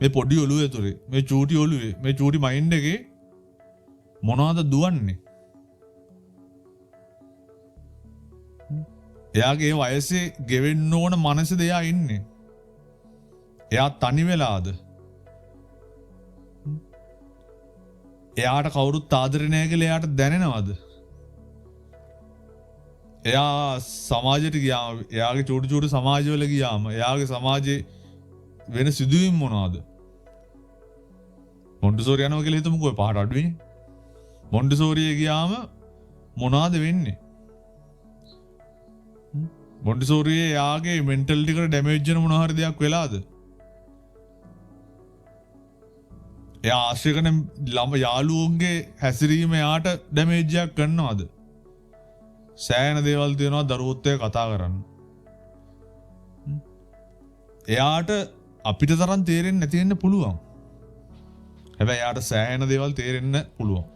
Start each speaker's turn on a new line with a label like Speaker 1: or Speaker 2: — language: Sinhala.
Speaker 1: මේ පොඩි ඔළුවේ තුරේ මේ චූටි ඔළුවේ මේ චූටි මයින්ඩ් එකේ මොනවද දුවන්නේ? එයාගේ වයසේ ගෙවෙන්න ඕන මනසද එයා ඉන්නේ. එයා තනි වෙලාද? එයාට කවුරුත් ආදරේ නැහැ කියලා එයාට දැනෙනවද? එයා සමාජයට ගියාම එයාගේ චූටි චූටි සමාජවල ගියාම එයාගේ සමාජයේ වෙන සිදුවීම් මොනවද? මොන්ටිසෝරි යනවා කියලා හිතමුකෝ පහට අඩුවේ. මොන්ටිසෝරියේ ගියාම මොනවද වෙන්නේ? මොන්ටිසෝරියේ යාගේ මෙන්ටලිටි එකට ඩැමේජ් වෙන මොන හරි දෙයක් වෙලාද? එයා ආශ්‍රය කරන යාළුවෝන්ගේ හැසිරීම එයාට ඩැමේජ් එකක් කරනවද? සෑහෙන දේවල් තියෙනවා දරුවොත් එක්ක කතා කරන්න. එයාට අපිට තරම් තේරෙන්නේ නැති වෙන්න පුළුවන්. හැබැයි එයාට සෑහෙන දේවල් තේරෙන්න පුළුවන්.